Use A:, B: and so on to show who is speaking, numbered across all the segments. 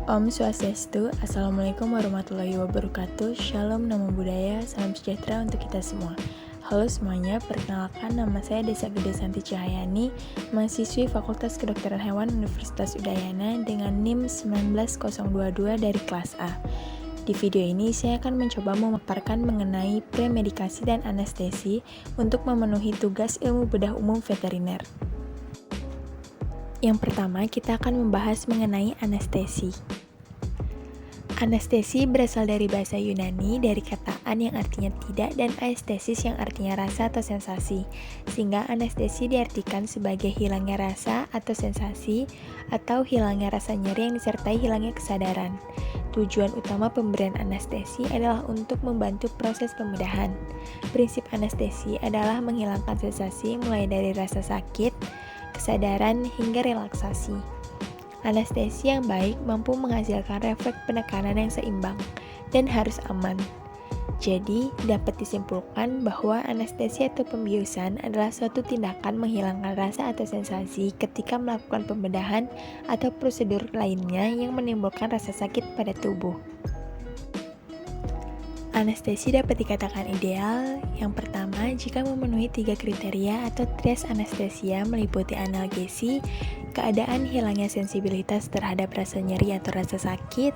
A: Om Swastiastu, Assalamualaikum warahmatullahi wabarakatuh. Shalom, namo buddhaya, salam sejahtera untuk kita semua. Halo semuanya, perkenalkan nama saya Desa Gede Santi Cahyani, mahasiswi Fakultas Kedokteran Hewan Universitas Udayana dengan NIM 19022 dari kelas A. Di video ini saya akan mencoba memaparkan mengenai premedikasi dan anestesi untuk memenuhi tugas ilmu bedah umum veteriner. Yang pertama, kita akan membahas mengenai anestesi. Anestesi berasal dari bahasa Yunani dari kata an yang artinya tidak dan aestesis yang artinya rasa atau sensasi, sehingga anestesi diartikan sebagai hilangnya rasa atau sensasi atau hilangnya rasa nyeri yang disertai hilangnya kesadaran. Tujuan utama pemberian anestesi adalah untuk membantu proses pembedahan. Prinsip anestesi adalah menghilangkan sensasi mulai dari rasa sakit, kesadaran, hingga relaksasi. Anestesi yang baik mampu menghasilkan refleks penekanan yang seimbang dan harus aman. Jadi, dapat disimpulkan bahwa anestesi atau pembiusan adalah suatu tindakan menghilangkan rasa atau sensasi ketika melakukan pembedahan atau prosedur lainnya yang menimbulkan rasa sakit pada tubuh. Anestesi dapat dikatakan ideal. Yang pertama, jika memenuhi 3 kriteria atau trias anestesia meliputi analgesi, keadaan hilangnya sensibilitas terhadap rasa nyeri atau rasa sakit,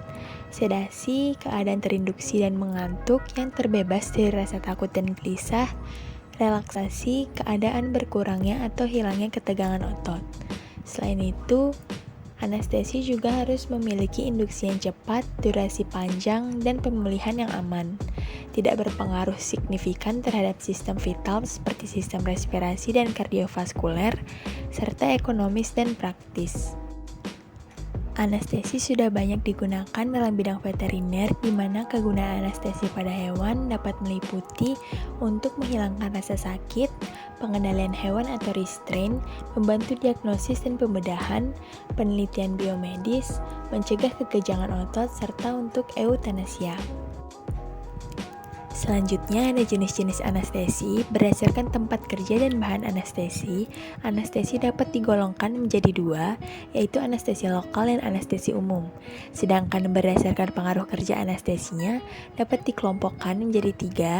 A: sedasi, keadaan terinduksi dan mengantuk yang terbebas dari rasa takut dan gelisah, relaksasi, keadaan berkurangnya atau hilangnya ketegangan otot. Selain itu, anestesi juga harus memiliki induksi yang cepat, durasi panjang, dan pemulihan yang aman. Tidak berpengaruh signifikan terhadap sistem vital seperti sistem respirasi dan kardiovaskuler, serta ekonomis dan praktis. Anestesi sudah banyak digunakan dalam bidang veteriner, di mana kegunaan anestesi pada hewan dapat meliputi untuk menghilangkan rasa sakit, pengendalian hewan atau restraint, membantu diagnosis dan pembedahan, penelitian biomedis, mencegah kekejangan otot, serta untuk eutanasia. Selanjutnya ada jenis-jenis anestesi. Berdasarkan tempat kerja dan bahan anestesi, anestesi dapat digolongkan menjadi 2, yaitu anestesi lokal dan anestesi umum. Sedangkan berdasarkan pengaruh kerja anestesinya, dapat dikelompokkan menjadi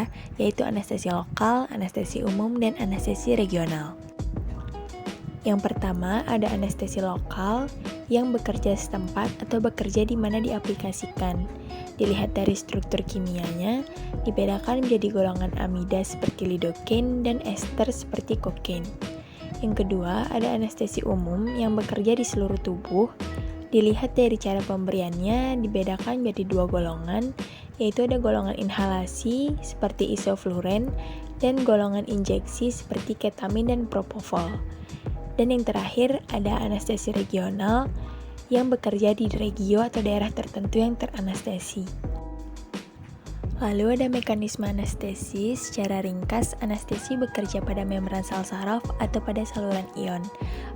A: 3, yaitu anestesi lokal, anestesi umum, dan anestesi regional. Yang pertama ada anestesi lokal yang bekerja setempat atau bekerja di mana diaplikasikan. Dilihat dari struktur kimianya, dibedakan menjadi golongan amida seperti lidocaine dan ester seperti kokain. Yang kedua ada anestesi umum yang bekerja di seluruh tubuh. Dilihat dari cara pemberiannya, dibedakan menjadi 2 golongan, yaitu ada golongan inhalasi seperti isofluren dan golongan injeksi seperti ketamin dan propofol. Dan yang terakhir ada anestesi regional yang bekerja di regio atau daerah tertentu yang teranestesi. Lalu ada mekanisme anestesi. Secara ringkas, anestesi bekerja pada membran sel saraf atau pada saluran ion.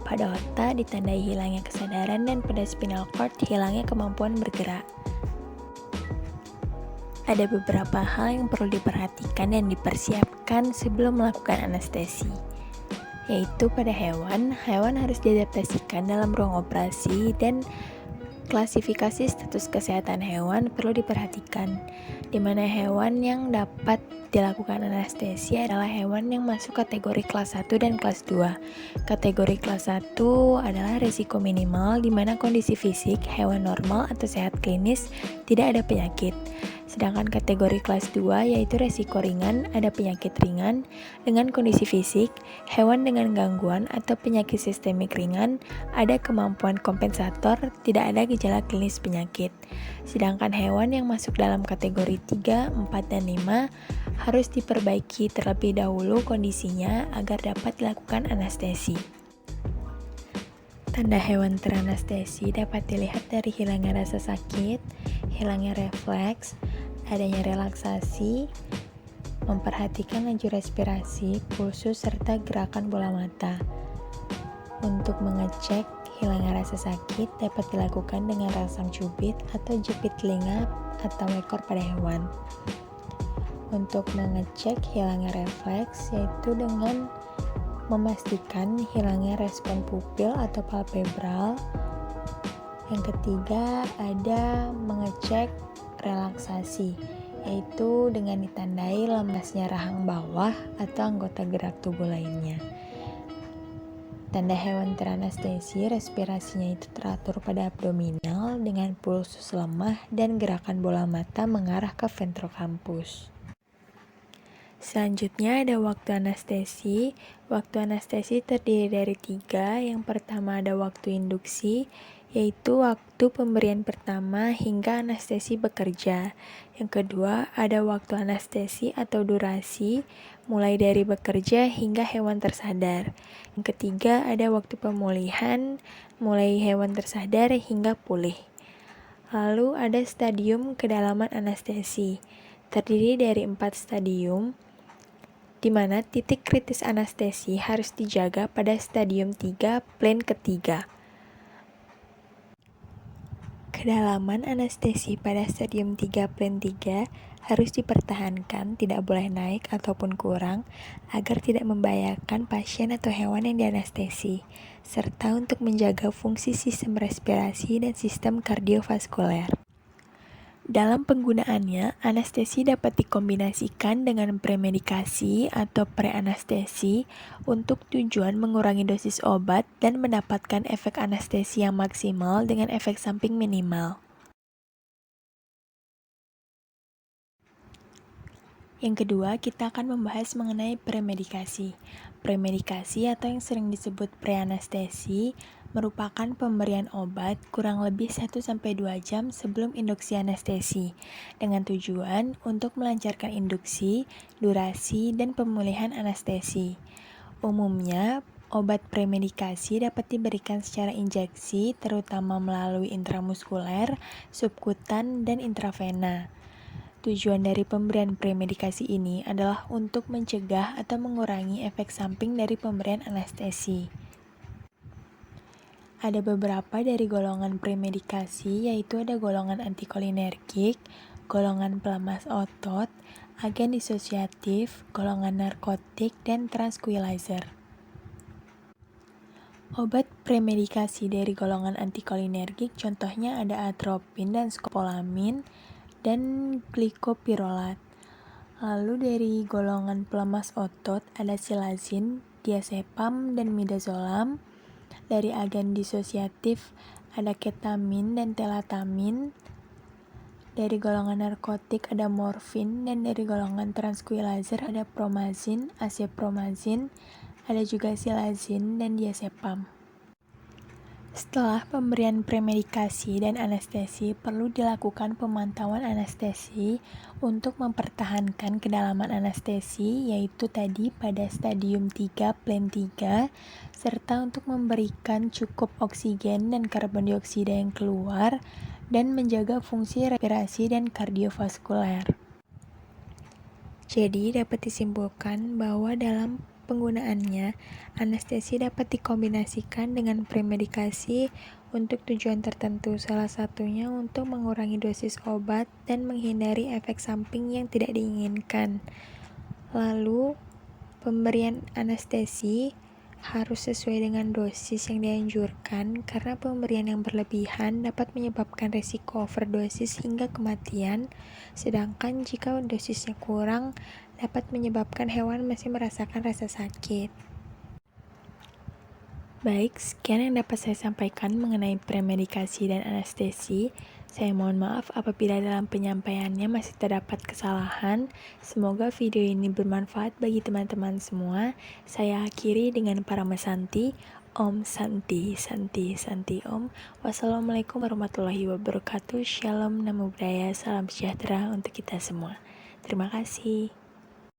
A: Pada otak ditandai hilangnya kesadaran dan pada spinal cord hilangnya kemampuan bergerak. Ada beberapa hal yang perlu diperhatikan dan dipersiapkan sebelum melakukan anestesi. Yaitu pada hewan harus diadaptasikan dalam ruang operasi dan klasifikasi status kesehatan hewan perlu diperhatikan, di mana hewan yang dapat dilakukan anestesi adalah hewan yang masuk kategori kelas 1 dan kelas 2. Kategori kelas 1 adalah risiko minimal, di mana kondisi fisik hewan normal atau sehat klinis, tidak ada penyakit. Sedangkan kategori kelas 2 yaitu resiko ringan, ada penyakit ringan dengan kondisi fisik, hewan dengan gangguan atau penyakit sistemik ringan, ada kemampuan kompensator, tidak ada gejala klinis penyakit. Sedangkan hewan yang masuk dalam kategori 3, 4, dan 5 harus diperbaiki terlebih dahulu kondisinya agar dapat dilakukan anestesi. Tanda hewan teranestesi dapat dilihat dari hilangnya rasa sakit, hilangnya refleks, adanya relaksasi, memperhatikan laju respirasi, pulsus, serta gerakan bola mata. Untuk mengecek hilangnya rasa sakit dapat dilakukan dengan rasam cubit atau jepit telinga atau ekor pada hewan. Untuk mengecek hilangnya refleks yaitu dengan memastikan hilangnya respon pupil atau palpebral Yang ketiga ada mengecek relaksasi, yaitu dengan ditandai lemesnya rahang bawah atau anggota gerak tubuh lainnya. Tanda hewan teranestesi, respirasinya itu teratur pada abdominal dengan pulsus lemah dan gerakan bola mata mengarah ke ventrokampus. Selanjutnya ada waktu anestesi. Waktu anestesi terdiri dari 3. Yang pertama ada waktu induksi, yaitu waktu pemberian pertama hingga anestesi bekerja. Yang kedua ada waktu anestesi atau durasi, mulai dari bekerja hingga hewan tersadar. Yang ketiga ada waktu pemulihan, mulai hewan tersadar hingga pulih. Lalu ada stadium kedalaman anestesi, terdiri dari 4 stadium, di mana titik kritis anestesi harus dijaga pada stadium 3 plan ketiga. Kedalaman anestesi pada stadium 3 plan 3 harus dipertahankan, tidak boleh naik ataupun kurang agar tidak membahayakan pasien atau hewan yang dianestesi, serta untuk menjaga fungsi sistem respirasi dan sistem kardiovaskuler. Dalam penggunaannya, anestesi dapat dikombinasikan dengan premedikasi atau preanestesi untuk tujuan mengurangi dosis obat dan mendapatkan efek anestesi yang maksimal dengan efek samping minimal. Yang kedua, kita akan membahas mengenai premedikasi. Premedikasi atau yang sering disebut preanestesi merupakan pemberian obat kurang lebih 1-2 jam sebelum induksi anestesi dengan tujuan untuk melancarkan induksi, durasi, dan pemulihan anestesi. Umumnya, obat premedikasi dapat diberikan secara injeksi terutama melalui intramuskuler, subkutan, dan intravena. Tujuan dari pemberian premedikasi ini adalah untuk mencegah atau mengurangi efek samping dari pemberian anestesi. Ada beberapa dari golongan premedikasi, yaitu ada golongan antikolinergik, golongan pelemas otot, agen disosiatif, golongan narkotik, dan tranquilizer. Obat premedikasi dari golongan antikolinergik contohnya ada atropin dan skopolamin, dan glikopirolat. Lalu dari golongan pelemas otot ada silazin, diazepam, dan midazolam. Dari agen disosiatif ada ketamin dan telatamin. Dari golongan narkotik ada morfin, dan dari golongan tranquilizer ada promazin, azepromazin, ada juga silazin dan diazepam. Setelah pemberian premedikasi dan anestesi, perlu dilakukan pemantauan anestesi untuk mempertahankan kedalaman anestesi, yaitu tadi pada stadium 3 plan 3, serta untuk memberikan cukup oksigen dan karbon dioksida yang keluar, dan menjaga fungsi respirasi dan kardiovaskuler. Jadi, dapat disimpulkan bahwa dalam penggunaannya, anestesi dapat dikombinasikan dengan premedikasi untuk tujuan tertentu, salah satunya untuk mengurangi dosis obat dan menghindari efek samping yang tidak diinginkan. Lalu, pemberian anestesi harus sesuai dengan dosis yang dianjurkan karena pemberian yang berlebihan dapat menyebabkan risiko overdosis hingga kematian, sedangkan jika dosisnya kurang dapat menyebabkan hewan masih merasakan rasa sakit. Baik, sekian yang dapat saya sampaikan mengenai premedikasi dan anestesi. Saya mohon maaf apabila dalam penyampaiannya masih terdapat kesalahan. Semoga video ini bermanfaat bagi teman-teman semua. Saya akhiri dengan Paramasanti. Om Santi, Santi, Santi Om. Wassalamualaikum warahmatullahi wabarakatuh. Shalom, Namo Buddhaya, salam sejahtera untuk kita semua. Terima kasih.